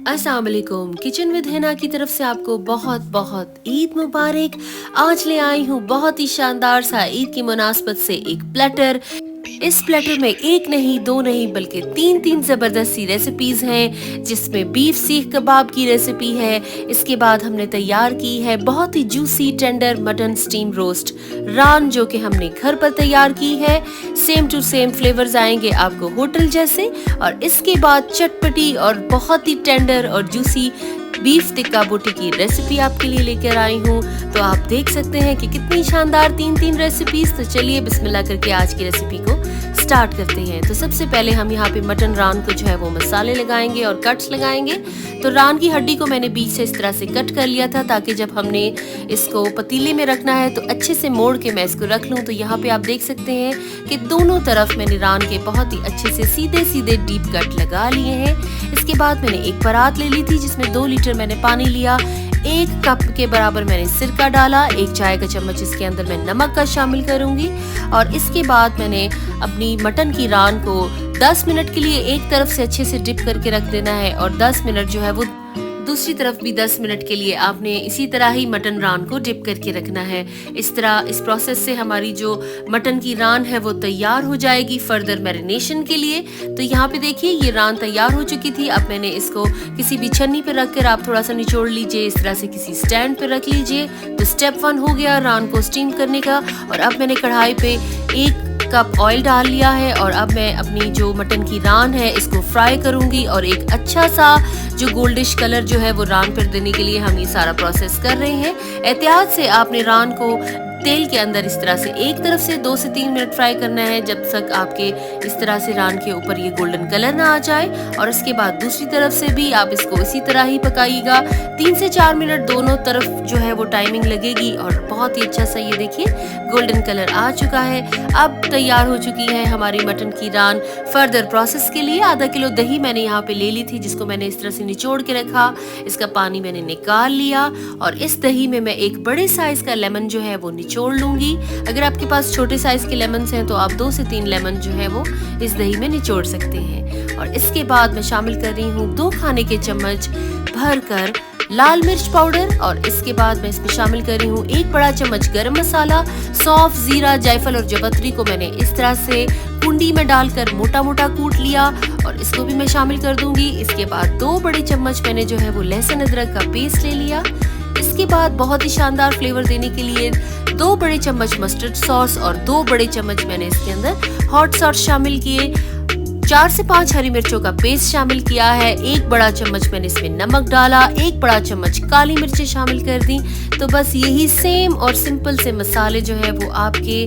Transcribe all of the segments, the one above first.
अस्सलाम वालेकुम। Kitchen with Hina की तरफ से आपको बहुत बहुत ईद मुबारक। आज ले आई हूँ बहुत ही शानदार सा ईद की मुनासबत से एक प्लेटर। इस प्लेटर में एक नहीं दो नहीं बल्कि तीन जबरदस्त सी रेसिपीज हैं, जिसमें बीफ सीख कबाब की रेसिपी है। इसके बाद हमने तैयार की है बहुत ही juicy tender mutton steam roast रान, जो कि हमने घर पर तैयार की है। सेम टू सेम फ्लेवर्स आएंगे आपको होटल जैसे। और इसके बाद चटपटी और बहुत ही टेंडर और जूसी बीफ टिक्का बोटी की रेसिपी आपके लिए लेकर आई हूँ। तो आप देख सकते हैं कि कितनी शानदार तीन रेसिपीज। तो चलिए बिस्मिल्लाह करके आज की रेसिपी को स्टार्ट करते हैं। तो सबसे पहले हम यहाँ पे मटन रान को जो है वो मसाले लगाएंगे और कट्स लगाएंगे। तो रान की हड्डी को मैंने बीच से इस तरह से कट कर लिया था, ताकि जब हमने इसको पतीले में रखना है तो अच्छे से मोड़ के मैं इसको रख लूँ। तो यहाँ पे आप देख सकते हैं कि दोनों तरफ मैंने रान के बहुत ही अच्छे से सीधे डीप कट लगा लिए हैं। इसके बाद मैंने एक परात ले ली थी, जिसमें 2 लीटर मैंने पानी लिया। 1 कप के बराबर मैंने सिरका डाला। 1 चाय का चम्मच इसके अंदर मैं नमक का शामिल करूंगी। और इसके बाद मैंने अपनी मटन की रान को 10 मिनट के लिए एक तरफ से अच्छे से डिप करके रख देना है, और 10 मिनट जो है वो दूसरी तरफ भी 10 मिनट के लिए आपने इसी तरह ही मटन रान को डिप करके रखना है। इस तरह इस प्रोसेस से हमारी जो मटन की रान है वो तैयार हो जाएगी फर्दर मैरिनेशन के लिए। तो यहाँ पे देखिए ये रान तैयार हो चुकी थी। अब मैंने इसको किसी भी छन्नी पे रख कर आप थोड़ा सा निचोड़ लीजिए, इस तरह से किसी स्टैंड पे रख लीजिए। तो स्टेप 1 हो गया रान को स्टीम करने का। और अब मैंने कढ़ाई पे 1 कप ऑयल डाल लिया है, और अब मैं अपनी जो मटन की रान है इसको फ्राई करूंगी। और एक अच्छा सा जो गोल्डिश कलर जो है वो रान पर देने के लिए हम ये सारा प्रोसेस कर रहे हैं। एहतियात से आपने रान को तेल के अंदर इस तरह से एक तरफ से 2 से 3 मिनट फ्राई करना है, जब तक आपके इस तरह से रान के ऊपर ये गोल्डन कलर ना आ जाए। और इसके बाद दूसरी तरफ से भी आप इसको इसी तरह ही पकाइएगा। 3 से 4 मिनट दोनों तरफ जो है वो टाइमिंग लगेगी। और बहुत ही अच्छा सा ये देखिए गोल्डन कलर आ चुका है। अब तैयार हो चुकी है हमारी मटन की रान। फर्दर प्रोसेस के लिए आधा किलो दही मैंने यहाँ पे ले ली थी, जिसको मैंने इस तरह से निचोड़ के रखा। इसका पानी मैंने निकाल लिया, और इस दही में मैं एक बड़े साइज का लेमन जो है वो निचोड़ लूंगी। अगर आपके पास छोटे साइज के लेमन हैं तो आप 2 से 3 लेमन जो है वो इस दही में निचोड़ सकते हैं। और इसके बाद मैं शामिल कर रही हूँ 2 खाने के चम्मच भरकर लाल मिर्च पाउडर। और इसके बाद मैं इसमें शामिल कर रही हूँ 1 बड़ा चम्मच गरम मसाला। सौंफ, जीरा, जायफल और जवत्री को मैंने इस तरह से कुंडी में डालकर मोटा मोटा कूट लिया, और इसको भी मैं शामिल कर दूंगी। इसके बाद 2 बड़े चम्मच मैंने जो है वो लहसुन अदरक का पेस्ट ले लिया। इसके बाद बहुत ही शानदार फ्लेवर देने के लिए 2 बड़े चम्मच मस्टर्ड सॉस और 2 बड़े चम्मच मैंने इसके अंदर हॉट सॉस शामिल किए। 4 से 5 हरी मिर्चों का पेस्ट शामिल किया है। 1 बड़ा चम्मच मैंने इसमें नमक डाला। 1 बड़ा चम्मच काली मिर्चें शामिल कर दी। तो बस यही सेम और सिंपल से मसाले जो है वो आपके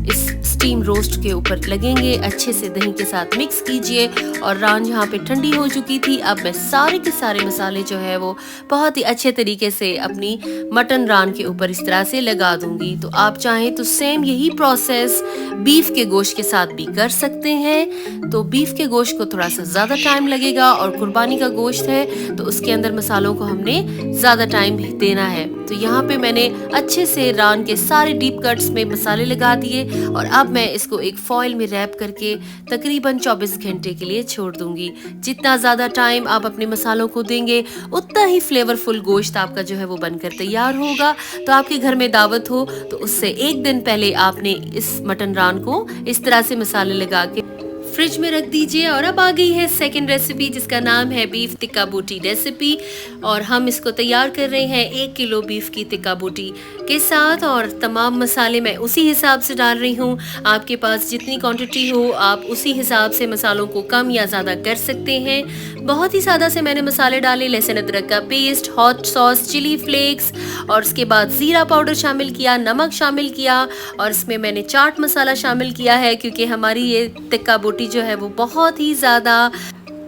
इस स्टीम रोस्ट के ऊपर लगेंगे। अच्छे से दही के साथ मिक्स कीजिए। और रान यहाँ पे ठंडी हो चुकी थी। अब मैं सारे के सारे मसाले जो है वो बहुत ही अच्छे तरीके से अपनी मटन रान के ऊपर इस तरह से लगा दूंगी। तो आप चाहें तो सेम यही प्रोसेस बीफ के गोश्त के साथ भी कर सकते हैं। तो बीफ के गोश्त को थोड़ा सा ज्यादा टाइम लगेगा, और कुर्बानी का गोश्त है तो उसके अंदर मसालों को हमने ज्यादा टाइम देना है। तो यहाँ पे मैंने अच्छे से रान के सारे डीप कट्स में मसाले लगा दिए, और अब मैं इसको एक फॉइल में रैप करके तकरीबन 24 घंटे के लिए छोड़ दूंगी। जितना ज्यादा टाइम आप अपने मसालों को देंगे उतना ही फ्लेवरफुल गोश्त आपका जो है वो बनकर तैयार होगा। तो आपके घर में दावत हो तो उससे 1 दिन पहले आपने इस मटन रान को इस तरह से मसाले लगा के फ्रिज में रख दीजिए। और अब आ गई है सेकंड रेसिपी, जिसका नाम है बीफ टिक्का बोटी रेसिपी। और हम इसको तैयार कर रहे हैं 1 किलो बीफ की टिक्का बोटी के साथ, और तमाम मसाले मैं उसी हिसाब से डाल रही हूँ। आपके पास जितनी क्वांटिटी हो आप उसी हिसाब से मसालों को कम या ज़्यादा कर सकते हैं। बहुत ही सादा से मैंने मसाले डाले। लहसुन अदरक का paste, hot sauce, chilli flakes, और उसके बाद ज़ीरा पाउडर शामिल किया, नमक शामिल किया, और इसमें मैंने चाट मसाला शामिल किया है, क्योंकि हमारी ये टिक्का बोटी जो है वो बहुत ही ज्यादा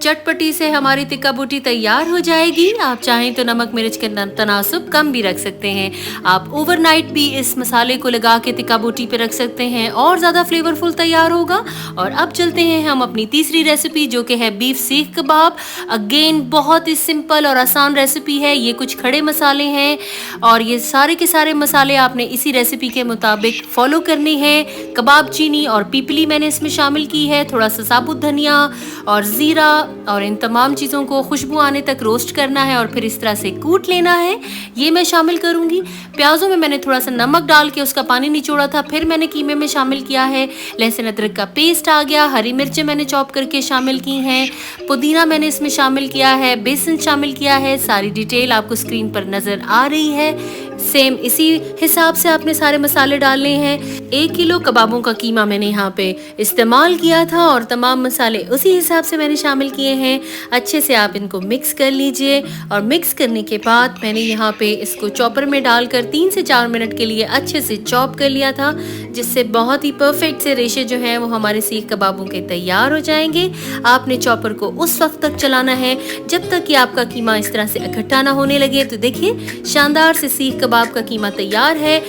चटपटी से हमारी टिक्का बोटी तैयार हो जाएगी। आप चाहें तो नमक मिर्च के तनासुब कम भी रख सकते हैं। आप ओवरनाइट भी इस मसाले को लगा के टिक्का बोटी पे रख सकते हैं, और ज़्यादा फ्लेवरफुल तैयार होगा। और अब चलते हैं हम अपनी तीसरी रेसिपी, जो कि है बीफ सीख कबाब। अगेन बहुत ही सिंपल और आसान रेसिपी है। ये कुछ खड़े मसाले हैं, और ये सारे के सारे मसाले आपने इसी रेसिपी के मुताबिक फॉलो करने हैं। कबाब चीनी और पीपली मैंने इसमें शामिल की है, थोड़ा सा साबुत धनिया और ज़ीरा, और इन तमाम चीज़ों को खुशबू आने तक रोस्ट करना है और फिर इस तरह से कूट लेना है। ये मैं शामिल करूँगी। प्याज़ों में मैंने थोड़ा सा नमक डाल के उसका पानी निचोड़ा था, फिर मैंने कीमे में शामिल किया है। लहसुन अदरक का पेस्ट आ गया, हरी मिर्चें मैंने चॉप करके शामिल की हैं, पुदीना मैंने इसमें शामिल किया है, बेसन शामिल किया है। सारी डिटेल आपको स्क्रीन पर नज़र आ रही है। सेम इसी हिसाब से आपने सारे मसाले डालने हैं। 1 किलो कबाबों का कीमा मैंने यहाँ पे इस्तेमाल किया था और तमाम मसाले उसी हिसाब से मैंने शामिल किए हैं। अच्छे से आप इनको मिक्स कर लीजिए और मिक्स करने के बाद मैंने यहाँ पे इसको चॉपर में डालकर 3 से 4 मिनट के लिए अच्छे से चॉप कर लिया था, जिससे बहुत ही परफेक्ट से रेशे जो हैं वो हमारे सीख कबाबों के तैयार हो जाएंगे। आपने चॉपर को उस वक्त तक चलाना है जब तक कि आपका कीमा इस तरह से इकट्ठा ना होने लगे। तो देखिए शानदार से सीख कबाब का कीमा तैयार है।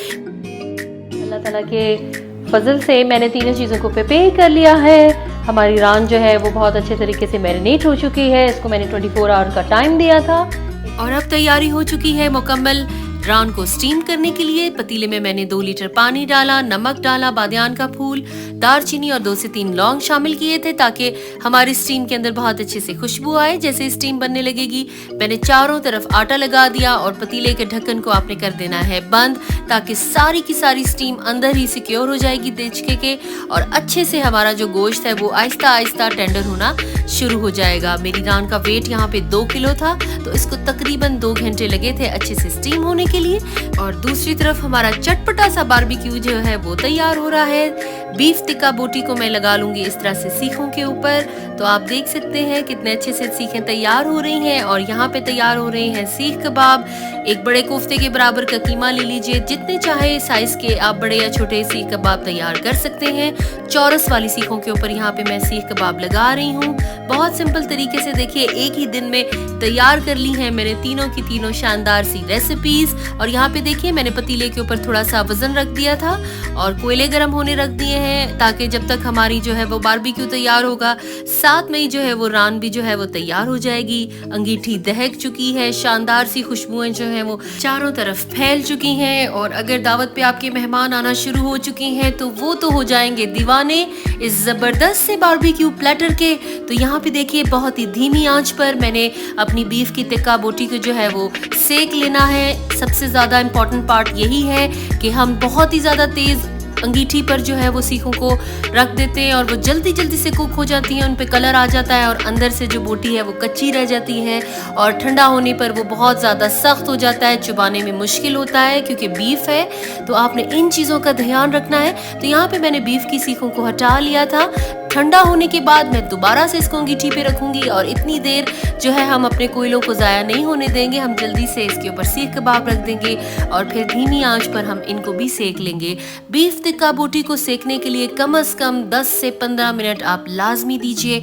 अल्लाह ताला के फजल से मैंने तीनों चीज़ों को प्रिपेयर कर लिया है। हमारी रान जो है वो बहुत अच्छे तरीके से मैरिनेट हो चुकी है। इसको मैंने 24 आवर का टाइम दिया था और अब तैयारी हो चुकी है मुकम्मल रान को स्टीम करने के लिए। पतीले में मैंने 2 लीटर पानी डाला, नमक डाला, बादियान का फूल, दालचीनी और 2 से 3 लौंग शामिल किए थे ताकि हमारी स्टीम के अंदर बहुत अच्छे से खुशबू आए। जैसे स्टीम बनने लगेगी मैंने चारों तरफ आटा लगा दिया और पतीले के ढक्कन को आपने कर देना है बंद, ताकि सारी की सारी स्टीम अंदर ही सिक्योर हो जाएगी देचके के और अच्छे से हमारा जो गोश्त है वो आहिस्ता आहिस्ता टेंडर होना शुरू हो जाएगा। मेरी रान का वेट यहाँ पे 2 किलो था, तो इसको तकरीबन 2 घंटे लगे थे अच्छे से स्टीम होने के लिए। और दूसरी तरफ हमारा चटपटा सा बारबेक्यू जो है वो तैयार हो रहा है। बीफ टिक्का बोटी को मैं लगा लूंगी इस तरह से सीखों के ऊपर। तो आप देख सकते हैं कितने अच्छे से सीखें तैयार हो रही हैं और यहाँ पे तैयार हो रहे हैं सीख कबाब। एक बड़े कोफ्ते के बराबर का कीमा ले लीजिए, जितने चाहे साइज के आप बड़े या छोटे सीख कबाब तैयार कर सकते हैं। चौरस वाली सीखों के ऊपर यहाँ पे मैं सीख कबाब लगा रही हूँ। बहुत सिंपल तरीके से देखिए एक ही दिन में तैयार कर ली है मैंने तीनों की तीनों शानदार सी रेसिपीज। और यहाँ पे देखिए मैंने पतीले के ऊपर थोड़ा सा वजन रख दिया था और कोयले गर्म होने रख दिए हैं ताकि जब तक हमारी जो है वो बारबेक्यू तैयार होगा साथ में ही जो है वो रान भी जो है वो तैयार हो जाएगी। अंगीठी दहक चुकी है, शानदार सी खुशबुएं जो है वो चारों तरफ फैल चुकी हैं और अगर दावत पे आपके मेहमान आना शुरू हो चुके हैं तो वो तो हो जाएंगे दीवाने इस जबरदस्त से बारबेक्यू प्लेटर के। तो यहाँ पे देखिए बहुत ही धीमी आंच पर मैंने अपनी बीफ की टिक्का बोटी को जो है वो सेक लेना है। सबसे ज्यादा इम्पोर्टेंट पार्ट यही है कि हम बहुत ही ज्यादा तेज अंगीठी पर जो है वो सीखों को रख देते हैं और वो जल्दी जल्दी से कुक हो जाती हैं, उन पे कलर आ जाता है और अंदर से जो बोटी है वो कच्ची रह जाती है और ठंडा होने पर वो बहुत ज़्यादा सख्त हो जाता है, चुबाने में मुश्किल होता है क्योंकि बीफ है। तो आपने इन चीज़ों का ध्यान रखना है। तो यहाँ पे मैंने बीफ की सीखों को हटा लिया था। ठंडा होने के बाद मैं दोबारा से इसको अंगीठी पे रखूंगी और इतनी देर जो है हम अपने कोयलों को ज़ाया नहीं होने देंगे। हम जल्दी से इसके ऊपर सीख कबाब रख देंगे और फिर धीमी आंच पर हम इनको भी सेक लेंगे। बीफ टिक्का बोटी को सेकने के लिए कम से कम 10 से 15 मिनट आप लाजमी दीजिए।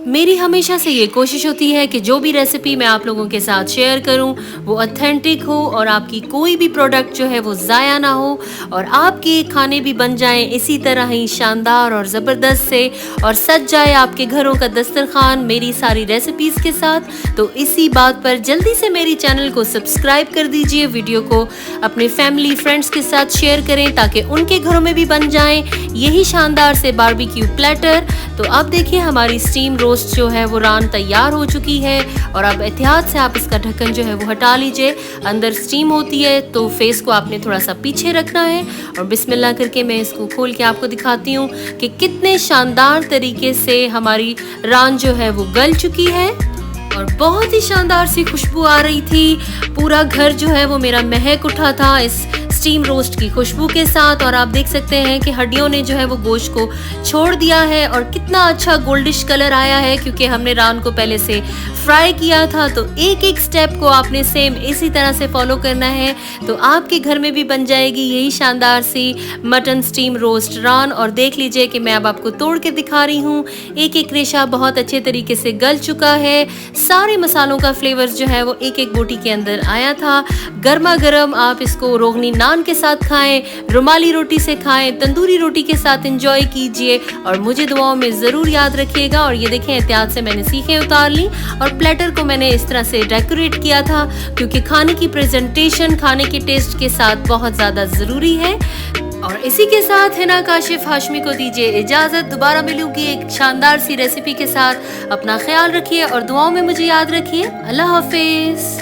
मेरी हमेशा से ये कोशिश होती है कि जो भी रेसिपी मैं आप लोगों के साथ शेयर करूं वो ऑथेंटिक हो और आपकी कोई भी प्रोडक्ट जो है वो ज़ाया ना हो और आपके खाने भी बन जाएं इसी तरह ही शानदार और ज़बरदस्त से और सज जाए आपके घरों का दस्तरखान मेरी सारी रेसिपीज़ के साथ। तो इसी बात पर जल्दी से मेरी चैनल को सब्सक्राइब कर दीजिए, वीडियो को अपने फैमिली फ्रेंड्स के साथ शेयर करें ताकि उनके घरों में भी बन जाएं यही शानदार से बारबेक्यू प्लेटर। तो अब देखिए हमारी स्टीम रोस्ट जो है वो रान तैयार हो चुकी है और अब एहतियात से आप इसका ढक्कन जो है वो हटा लीजिए। अंदर स्टीम होती है तो फेस को आपने थोड़ा सा पीछे रखना है और बिस्मिल्लाह करके मैं इसको खोल के आपको दिखाती हूँ कि कितने शानदार तरीके से हमारी रान जो है वो गल चुकी है और बहुत ही शानदार सी खुशबू आ रही थी। पूरा घर जो है वो मेरा महक उठा था इस स्टीम रोस्ट की खुशबू के साथ और आप देख सकते हैं कि हड्डियों ने जो है वो गोश्त को छोड़ दिया है और कितना अच्छा गोल्डिश कलर आया है क्योंकि हमने रान को पहले से फ्राई किया था। तो एक एक स्टेप को आपने सेम इसी तरह से फॉलो करना है तो आपके घर में भी बन जाएगी यही शानदार सी मटन स्टीम रोस्ट रान। और देख लीजिए कि मैं अब आपको तोड़ के दिखा रही हूँ, एक एक रेशा बहुत अच्छे तरीके से गल चुका है। सारे मसालों का फ्लेवर्स जो है वो एक एक बोटी के अंदर आया था। गर्मा गर्म आप इसको रोगनी नान के साथ खाएं, रुमाली रोटी से खाएं, तंदूरी रोटी के साथ एंजॉय कीजिए और मुझे दुआओं में ज़रूर याद रखिएगा। और ये देखें एहतियात से मैंने सीखें उतार ली और प्लेटर को मैंने इस तरह से डेकोरेट किया था क्योंकि खाने की प्रेजेंटेशन खाने के टेस्ट के साथ बहुत ज़्यादा ज़रूरी है। और इसी के साथ हिना काशिफ हाशमी को दीजिए इजाजत। दोबारा मिलूंगी एक शानदार सी रेसिपी के साथ। अपना ख्याल रखिए और दुआओं में मुझे याद रखिए। अल्लाह हाफिज।